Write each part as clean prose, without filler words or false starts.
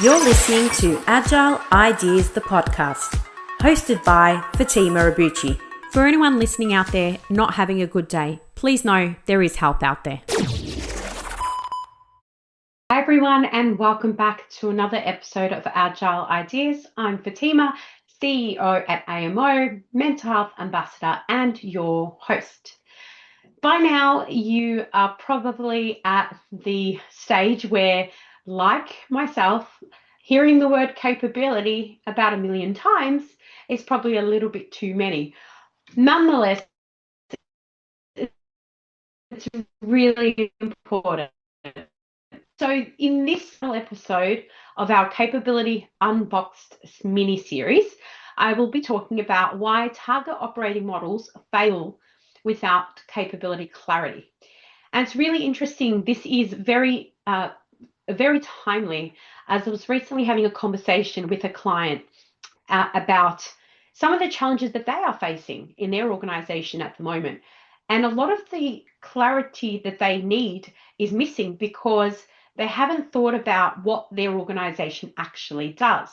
You're listening to Agile Ideas, the podcast, hosted by Fatimah Abbouchi. For anyone listening out there not having a good day, please know there is help out there. Hi everyone, and welcome back to another episode of Agile Ideas. I'm Fatimah, CEO at AMO, Mental Health Ambassador, and your host. By now, you are probably at the stage where, like myself, hearing the word capability about 1 million times is probably a little bit too many. Nonetheless, it's really important. So in this episode of our Capability Unboxed mini-series, I will be talking about why target operating models fail without capability clarity. And it's really interesting. This is very timely, as I was recently having a conversation with a client about some of the challenges that they are facing in their organization at the moment. And a lot of the clarity that they need is missing because they haven't thought about what their organization actually does.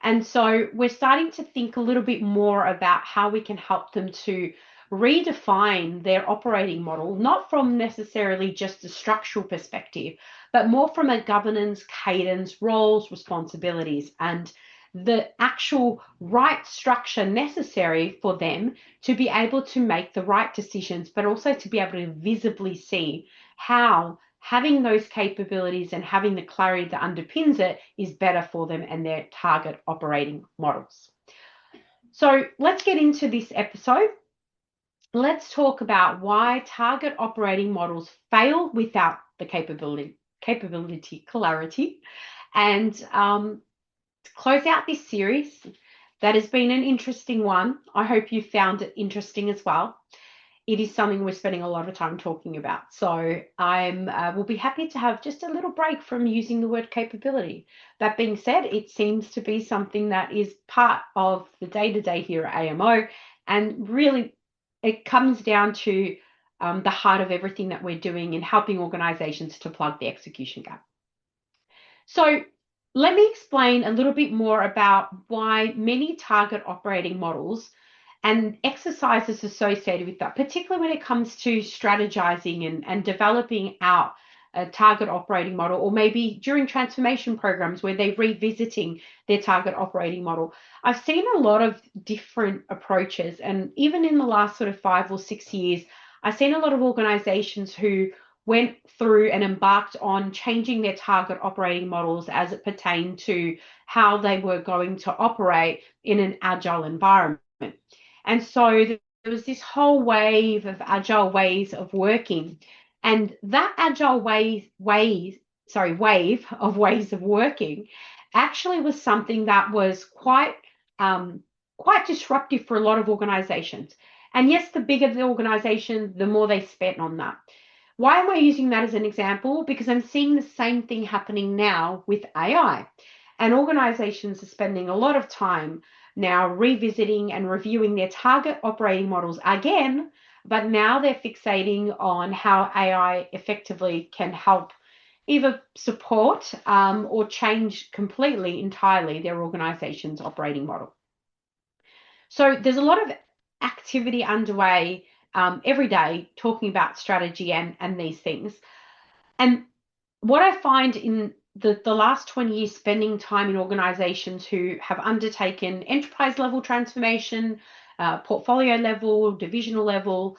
And so we're starting to think a little bit more about how we can help them to redefine their operating model, not from necessarily just a structural perspective, but more from a governance, cadence, roles, responsibilities, and the actual right structure necessary for them to be able to make the right decisions, but also to be able to visibly see how having those capabilities and having the clarity that underpins it is better for them and their target operating models. So let's get into this episode. Let's talk about why target operating models fail without the capability clarity, and close out this series. That has been an interesting one. I hope you found it interesting as well. It is something we're spending a lot of time talking about. So I will be happy to have just a little break from using the word capability. That being said, it seems to be something that is part of the day-to-day here at AMO, and really it comes down to the heart of everything that we're doing in helping organizations to plug the execution gap. So let me explain a little bit more about why many target operating models and exercises associated with that, particularly when it comes to strategizing and developing out a target operating model, or maybe during transformation programs where they're revisiting their target operating model. I've seen a lot of different approaches, and even in the last sort of 5 or 6 years, I've seen a lot of organizations who went through and embarked on changing their target operating models as it pertained to how they were going to operate in an agile environment. And so there was this whole wave of agile ways of working. And that agile wave of ways of working actually was something that was quite disruptive for a lot of organizations. And yes, the bigger the organization, the more they spent on that. Why am I using that as an example? Because I'm seeing the same thing happening now with AI. And organizations are spending a lot of time now revisiting and reviewing their target operating models again, but now they're fixating on how AI effectively can help either support or change entirely their organization's operating model. So there's a lot of activity underway every day talking about strategy and these things. And what I find in the last 20 years spending time in organizations who have undertaken enterprise level transformation, portfolio level, divisional level,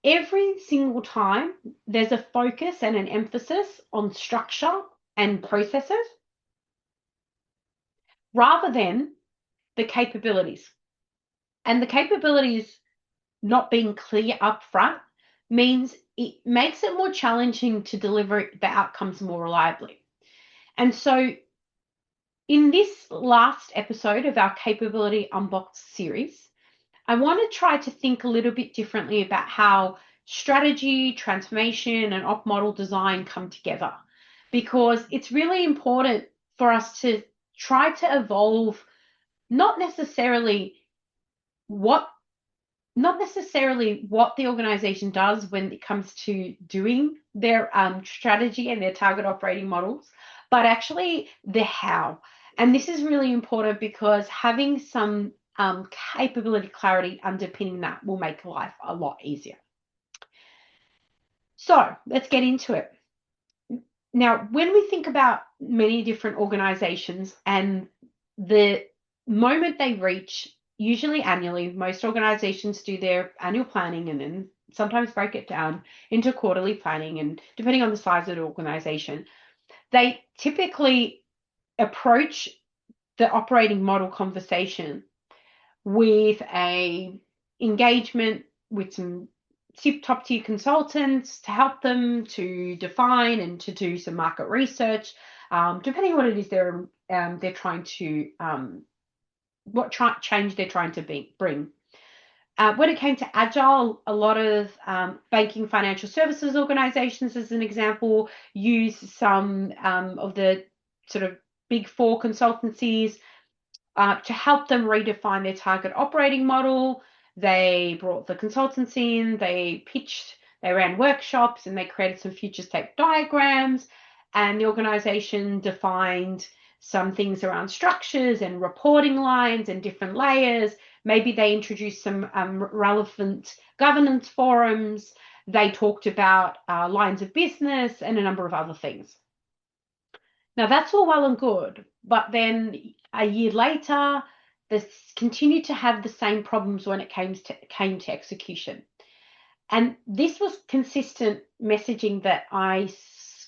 every single time there's a focus and an emphasis on structure and processes rather than the capabilities. And the capabilities not being clear up front means it makes it more challenging to deliver the outcomes more reliably. And so in this last episode of our Capability Unboxed series, I want to try to think a little bit differently about how strategy, transformation, and op model design come together, because it's really important for us to try to evolve not necessarily what the organization does when it comes to doing their strategy and their target operating models, but actually the how. And this is really important because having some capability clarity underpinning that will make life a lot easier. So let's get into it. Now, when we think about many different organizations and the moment they reach, usually annually, most organizations do their annual planning and then sometimes break it down into quarterly planning, and depending on the size of the organization, they typically approach the operating model conversation with a engagement with some top tier consultants to help them to define and to do some market research, depending on what it is they're trying to change they're trying to bring. When it came to Agile, a lot of banking financial services organizations, as an example, use some of the sort of big four consultancies to help them redefine their target operating model. They brought the consultants in, they pitched, they ran workshops, and they created some future state diagrams. And the organization defined some things around structures and reporting lines and different layers. Maybe they introduced some relevant governance forums. They talked about lines of business and a number of other things. Now, that's all well and good, but then a year later, this continued to have the same problems when it came to execution. And this was consistent messaging that I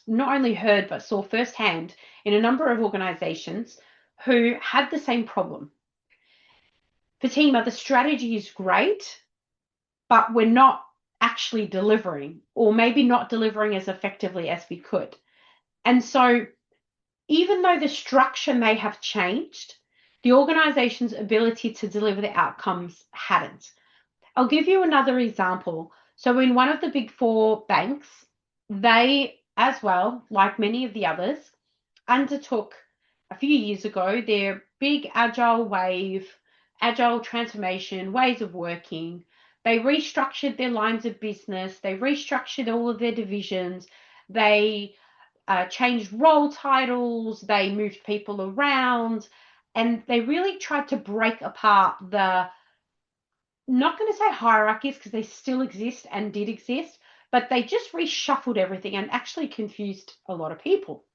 not only heard, but saw firsthand in a number of organizations who had the same problem. Fatimah, the strategy is great, but we're not actually delivering, or maybe not delivering as effectively as we could. And so even though the structure may have changed, the organization's ability to deliver the outcomes hadn't. I'll give you another example. So in one of the big four banks, they, as well, like many of the others, undertook a few years ago their big agile wave, agile transformation, ways of working. They restructured their lines of business. They restructured all of their divisions. They changed role titles, they moved people around, and they really tried to break apart the, not going to say hierarchies because they still exist and did exist, but they just reshuffled everything and actually confused a lot of people.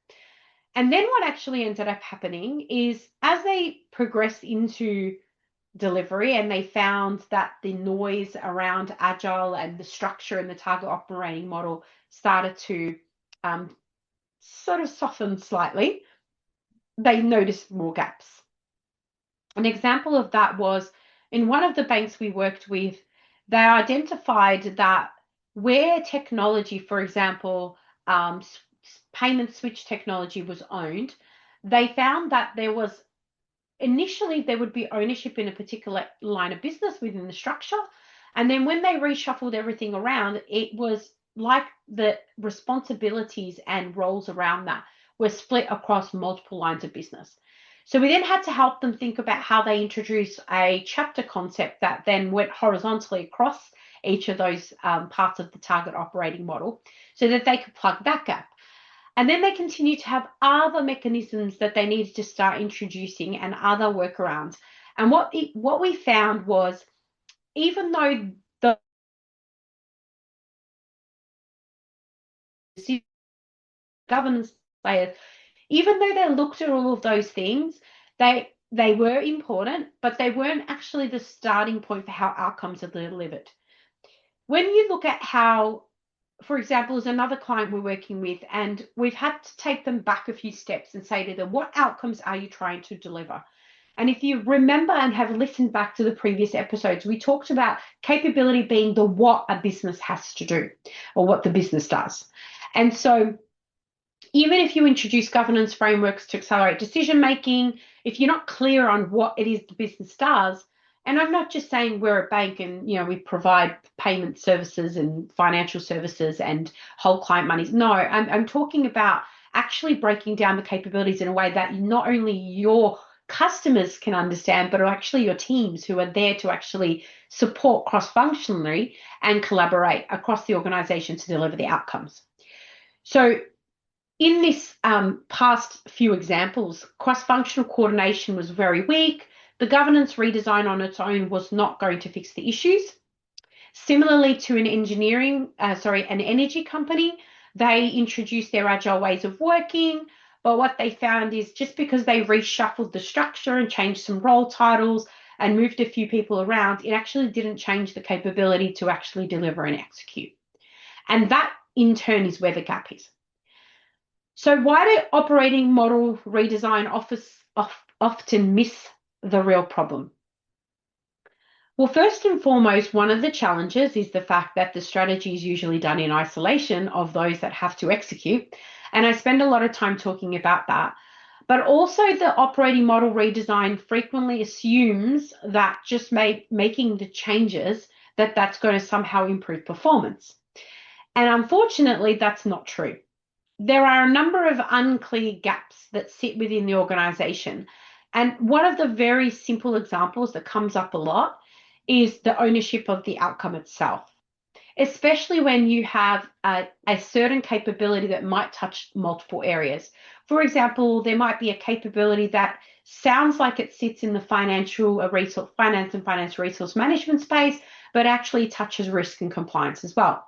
And then what actually ended up happening is as they progressed into delivery and they found that the noise around Agile and the structure and the target operating model started to sort of softened slightly, they noticed more gaps. An example of that was in one of the banks we worked with, they identified that where technology, for example, payment switch technology was owned, they found that there was initially there would be ownership in a particular line of business within the structure. And then when they reshuffled everything around, it was like the responsibilities and roles around that were split across multiple lines of business. So we then had to help them think about how they introduce a chapter concept that then went horizontally across each of those parts of the target operating model so that they could plug that gap. And then they continued to have other mechanisms that they needed to start introducing and other workarounds. And what we found was, even though the governance layers, even though they looked at all of those things, they were important, but they weren't actually the starting point for how outcomes are delivered. When you look at how, for example, there's another client we're working with, and we've had to take them back a few steps and say to them, what outcomes are you trying to deliver? And if you remember and have listened back to the previous episodes, we talked about capability being the what a business has to do or what the business does. And so even if you introduce governance frameworks to accelerate decision making, if you're not clear on what it is the business does, and I'm not just saying we're a bank and we provide payment services and financial services and whole client monies. No, I'm talking about actually breaking down the capabilities in a way that not only your customers can understand, but actually your teams who are there to actually support cross-functionally and collaborate across the organization to deliver the outcomes. So in this past few examples, cross-functional coordination was very weak. The governance redesign on its own was not going to fix the issues. Similarly to an energy company, they introduced their agile ways of working, but what they found is just because they reshuffled the structure and changed some role titles and moved a few people around, it actually didn't change the capability to actually deliver and execute. And that in turn is where the gap is. So why do operating model redesign often miss the real problem? Well, first and foremost, one of the challenges is the fact that the strategy is usually done in isolation of those that have to execute. And I spend a lot of time talking about that. But also the operating model redesign frequently assumes that just making the changes, that's going to somehow improve performance. And unfortunately, that's not true. There are a number of unclear gaps that sit within the organization. And one of the very simple examples that comes up a lot is the ownership of the outcome itself, especially when you have a certain capability that might touch multiple areas. For example, there might be a capability that sounds like it sits in the finance and financial resource management space, but actually touches risk and compliance as well.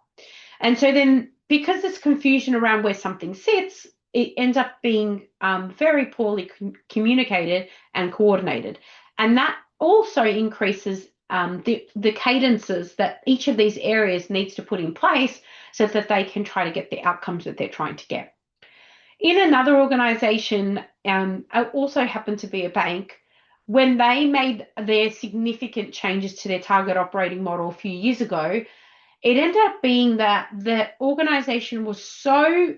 And so then, because there's confusion around where something sits, it ends up being very poorly communicated and coordinated. And that also increases the cadences that each of these areas needs to put in place so that they can try to get the outcomes that they're trying to get. In another organization, I also happened to be a bank, when they made their significant changes to their target operating model a few years ago, it ended up being that the organization was so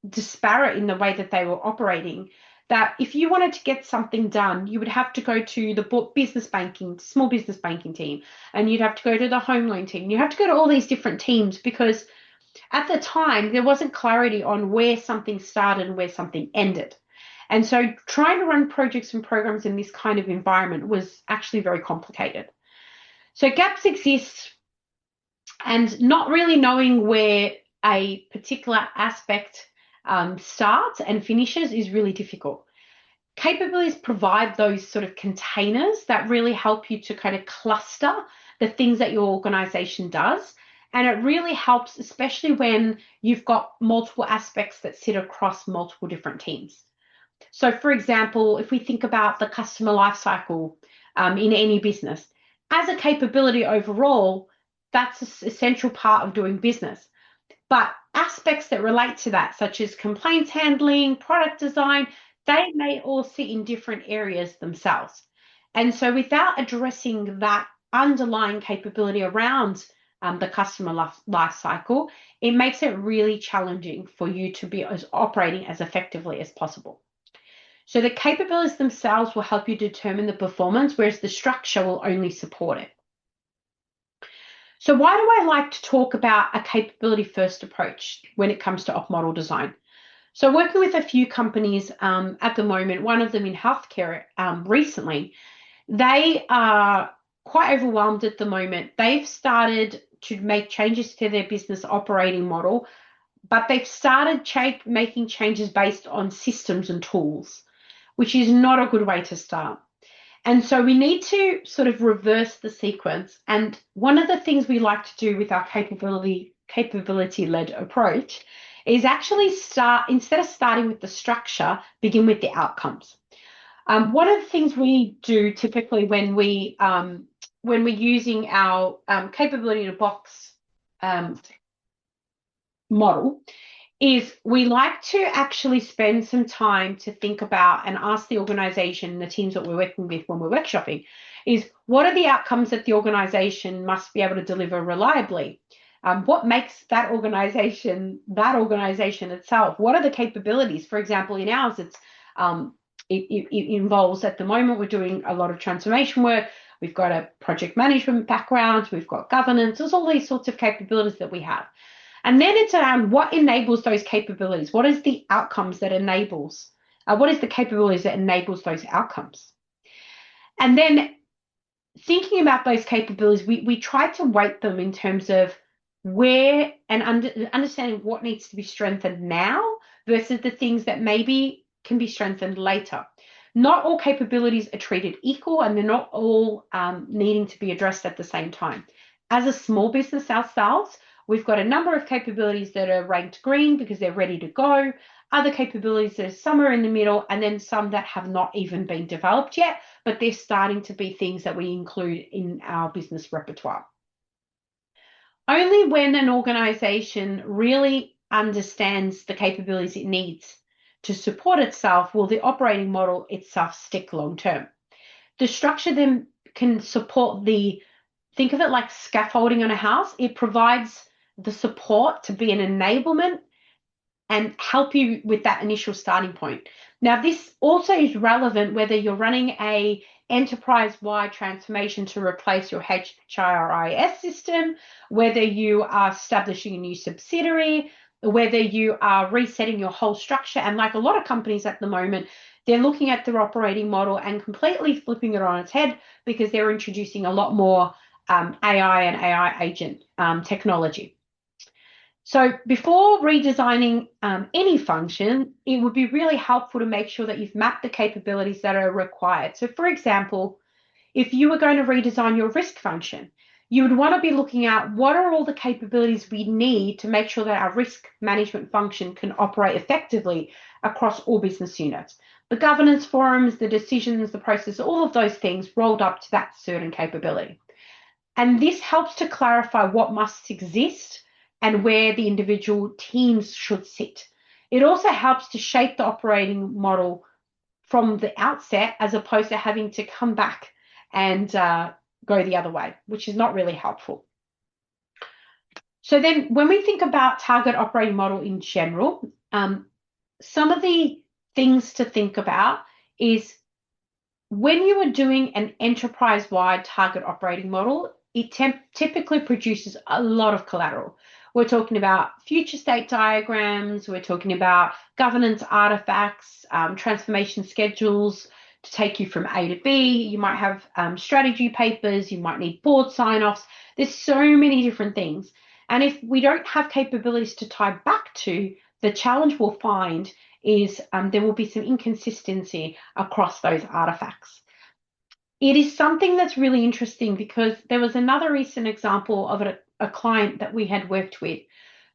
disparate in the way that they were operating that if you wanted to get something done, you would have to go to the small business banking team, and you'd have to go to the home loan team. You have to go to all these different teams because at the time there wasn't clarity on where something started and where something ended. And so trying to run projects and programs in this kind of environment was actually very complicated. So gaps exist, and not really knowing where a particular aspect starts and finishes is really difficult. Capabilities provide those sort of containers that really help you to kind of cluster the things that your organization does. And it really helps, especially when you've got multiple aspects that sit across multiple different teams. So for example, if we think about the customer lifecycle in any business, as a capability overall, that's an essential part of doing business. But aspects that relate to that, such as complaints handling, product design, they may all sit in different areas themselves. And so without addressing that underlying capability around the customer life cycle, it makes it really challenging for you to be operating as effectively as possible. So the capabilities themselves will help you determine the performance, whereas the structure will only support it. So why do I like to talk about a capability-first approach when it comes to op model design? So working with a few companies at the moment, one of them in healthcare recently, they are quite overwhelmed at the moment. They've started to make changes to their business operating model, but they've started making changes based on systems and tools, which is not a good way to start. And so we need to sort of reverse the sequence. And one of the things we like to do with our capability-led approach is actually instead of starting with the structure, begin with the outcomes. One of the things we do typically when we're using our capability in a box model is we like to actually spend some time to think about and ask the organization, the teams that we're working with when we're workshopping, is what are the outcomes that the organization must be able to deliver reliably? What makes that organization itself? What are the capabilities? For example, in ours, it involves, at the moment, we're doing a lot of transformation work. We've got a project management background. We've got governance. There's all these sorts of capabilities that we have. And then it's around what enables those capabilities. What is the outcomes that enables? What is the capabilities that enables those outcomes? And then thinking about those capabilities, we try to weight them in terms of where and understanding what needs to be strengthened now versus the things that maybe can be strengthened later. Not all capabilities are treated equal, and they're not all needing to be addressed at the same time. As a small business ourselves, we've got a number of capabilities that are ranked green because they're ready to go, other capabilities that are somewhere in the middle, and then some that have not even been developed yet, but they're starting to be things that we include in our business repertoire. Only when an organization really understands the capabilities it needs to support itself will the operating model itself stick long term. The structure then can support think of it like scaffolding on a house. It provides the support to be an enablement and help you with that initial starting point. Now, this also is relevant whether you're running a enterprise-wide transformation to replace your HRIS system, whether you are establishing a new subsidiary, whether you are resetting your whole structure. And like a lot of companies at the moment, they're looking at their operating model and completely flipping it on its head because they're introducing a lot more AI and AI agent technology. So before redesigning any function, it would be really helpful to make sure that you've mapped the capabilities that are required. So for example, if you were going to redesign your risk function, you would want to be looking at what are all the capabilities we need to make sure that our risk management function can operate effectively across all business units. The governance forums, the decisions, the process, all of those things rolled up to that certain capability. And this helps to clarify what must exist and where the individual teams should sit. It also helps to shape the operating model from the outset as opposed to having to come back and go the other way, which is not really helpful. So then when we think about target operating model in general, some of the things to think about is when you are doing an enterprise-wide target operating model, it typically produces a lot of collateral. We're talking about future state diagrams, we're talking about governance artifacts, transformation schedules to take you from A to B. You might have strategy papers, you might need board sign-offs. There's so many different things. And if we don't have capabilities to tie back to, the challenge we'll find is there will be some inconsistency across those artifacts. It is something that's really interesting because there was another recent example of a client that we had worked with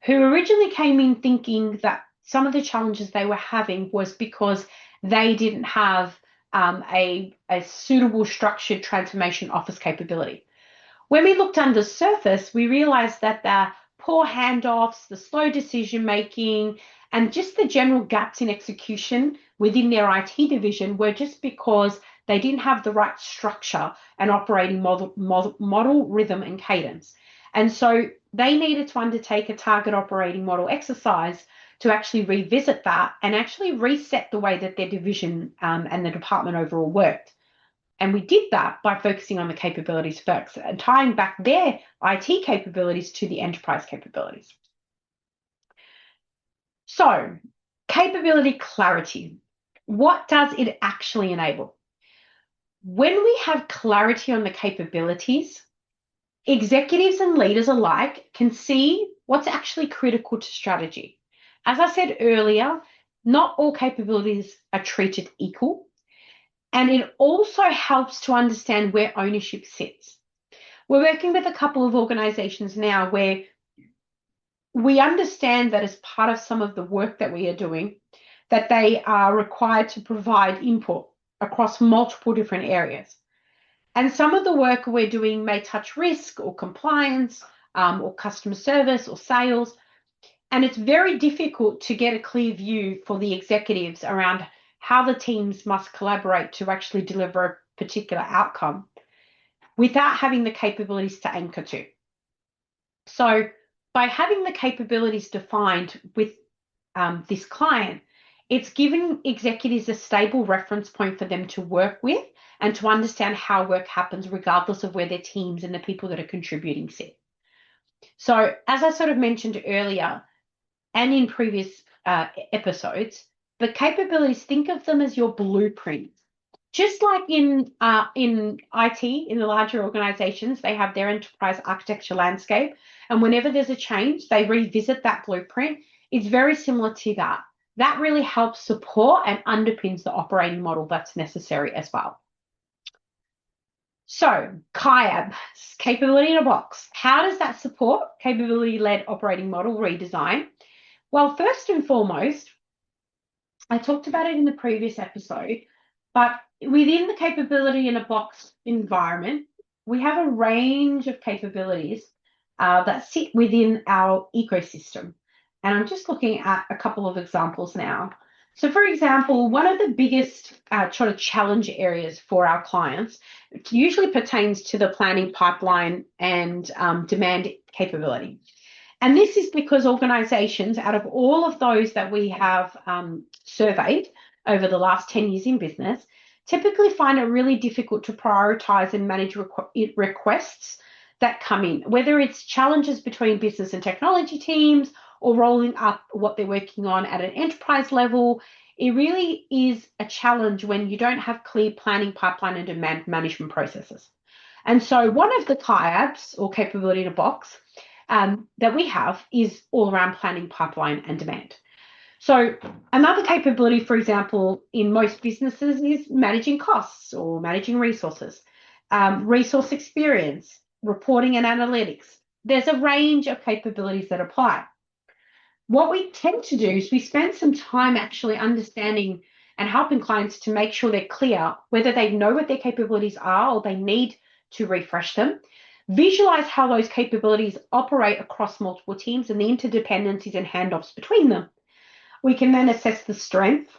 who originally came in thinking that some of the challenges they were having was because they didn't have a suitable structured transformation office capability. When we looked under the surface, we realized that the poor handoffs, the slow decision making, and just the general gaps in execution within their IT division were just because they didn't have the right structure and operating model, rhythm, and cadence. And so they needed to undertake a target operating model exercise to actually revisit that and actually reset the way that their division and the department overall worked. And we did that by focusing on the capabilities first and tying back their IT capabilities to the enterprise capabilities. So, capability clarity. What does it actually enable? When we have clarity on the capabilities, executives and leaders alike can see what's actually critical to strategy. As I said earlier, not all capabilities are treated equal. And it also helps to understand where ownership sits. We're working with a couple of organizations now where we understand that as part of some of the work that we are doing, that they are required to provide input across multiple different areas. And some of the work we're doing may touch risk or compliance or customer service or sales. And it's very difficult to get a clear view for the executives around how the teams must collaborate to actually deliver a particular outcome without having the capabilities to anchor to. So by having the capabilities defined with this client, it's giving executives a stable reference point for them to work with and to understand how work happens regardless of where their teams and the people that are contributing sit. So as I sort of mentioned earlier and in previous episodes, the capabilities, think of them as your blueprint. Just like in IT, in the larger organizations, they have their enterprise architecture landscape. And whenever there's a change, they revisit that blueprint. It's very similar to that. that really helps support and underpins the operating model that's necessary as well. So CIAB, capability in a box. How does that support capability-led operating model redesign? Well, first and foremost, I talked about it in the previous episode, but within the capability in a box environment, we have a range of capabilities that sit within our ecosystem. And I'm just looking at a couple of examples now. So for example, one of the biggest sort of challenge areas for our clients usually pertains to the planning pipeline and demand capability. And this is because organizations, out of all of those that we have surveyed over the last 10 years in business, typically find it really difficult to prioritize and manage requests that come in, whether it's challenges between business and technology teams or rolling up what they're working on at an enterprise level. It really is a challenge when you don't have clear planning, pipeline, and demand management processes. And so one of the CIABs, or capability in a box, that we have is all around planning, pipeline, and demand. So another capability, for example, in most businesses is managing costs or managing resources, resource experience, reporting and analytics. There's a range of capabilities that apply. What we tend to do is we spend some time actually understanding and helping clients to make sure they're clear whether they know what their capabilities are or they need to refresh them. Visualize how those capabilities operate across multiple teams and the interdependencies and handoffs between them. We can then assess the strength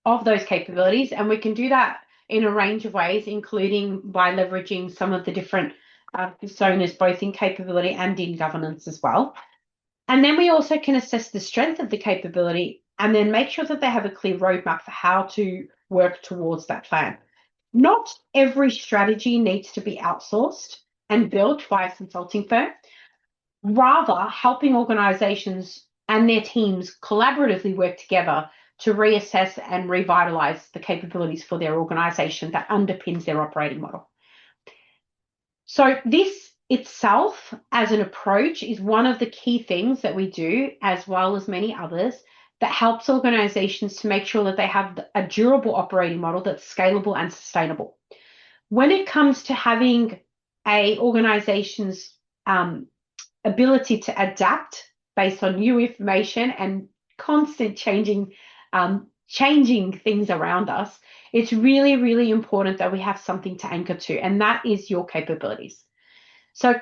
of those capabilities, and we can do that in a range of ways, including by leveraging some of the different personas, both in capability and in governance as well. And then we also can assess the strength of the capability and then make sure that they have a clear roadmap for how to work towards that plan. Not every strategy needs to be outsourced and built by a consulting firm. Rather, helping organizations and their teams collaboratively work together to reassess and revitalize the capabilities for their organization that underpins their operating model. So this itself as an approach is one of the key things that we do, as well as many others, that helps organizations to make sure that they have a durable operating model that's scalable and sustainable. When it comes to having an organization's ability to adapt based on new information and constant changing things around us, it's really, really important that we have something to anchor to, and that is your capabilities. So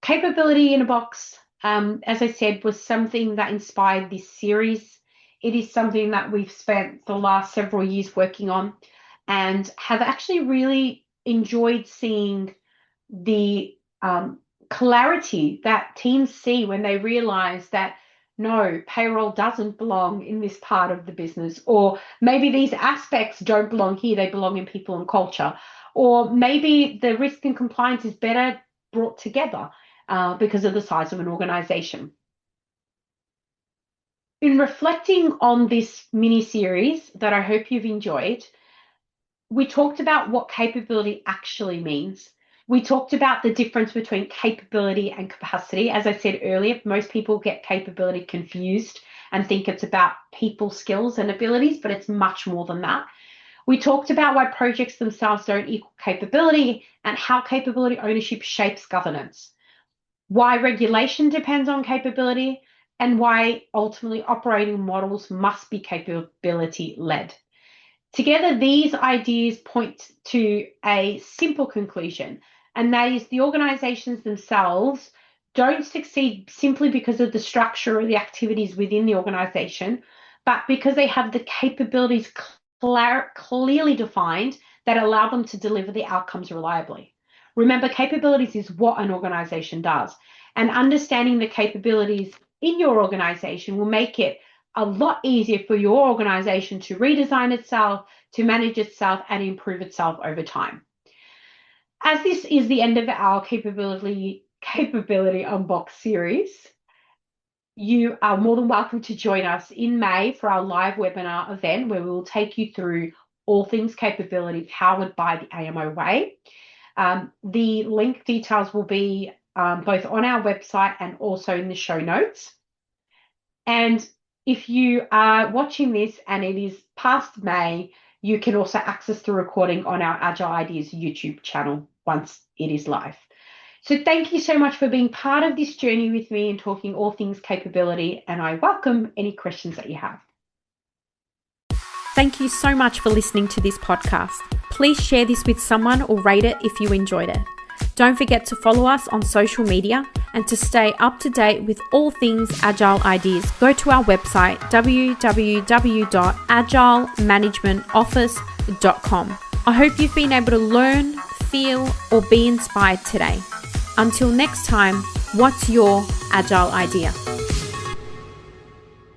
capability in a box, as I said, was something that inspired this series. It is something that we've spent the last several years working on and have actually really enjoyed seeing the clarity that teams see when they realize that no, payroll doesn't belong in this part of the business, or maybe these aspects don't belong here, they belong in people and culture, or maybe the risk and compliance is better brought together because of the size of an organization. In reflecting on this mini series that I hope you've enjoyed, we talked about what capability actually means. We talked about the difference between capability and capacity. As I said earlier, most people get capability confused and think it's about people skills and abilities, but it's much more than that. We talked about why projects themselves don't equal capability and how capability ownership shapes governance, why regulation depends on capability, and why ultimately operating models must be capability-led. Together, these ideas point to a simple conclusion, and that is the organizations themselves don't succeed simply because of the structure or the activities within the organization, but because they have the capabilities clearly defined that allow them to deliver the outcomes reliably. Remember, capabilities is what an organization does, and understanding the capabilities in your organization will make it a lot easier for your organization to redesign itself, to manage itself, and improve itself over time. As this is the end of our Capability Unboxed series, you are more than welcome to join us in May for our live webinar event where we will take you through all things capability powered by the AMO way. The link details will be both on our website and also in the show notes. And if you are watching this and it is past May, you can also access the recording on our Agile Ideas YouTube channel once it is live. So thank you so much for being part of this journey with me and talking all things capability, and I welcome any questions that you have. Thank you so much for listening to this podcast. Please share this with someone or rate it if you enjoyed it. Don't forget to follow us on social media, and to stay up to date with all things Agile Ideas, go to our website www.agilemanagementoffice.com. I hope you've been able to learn, feel, or be inspired today. Until next time, what's your Agile idea?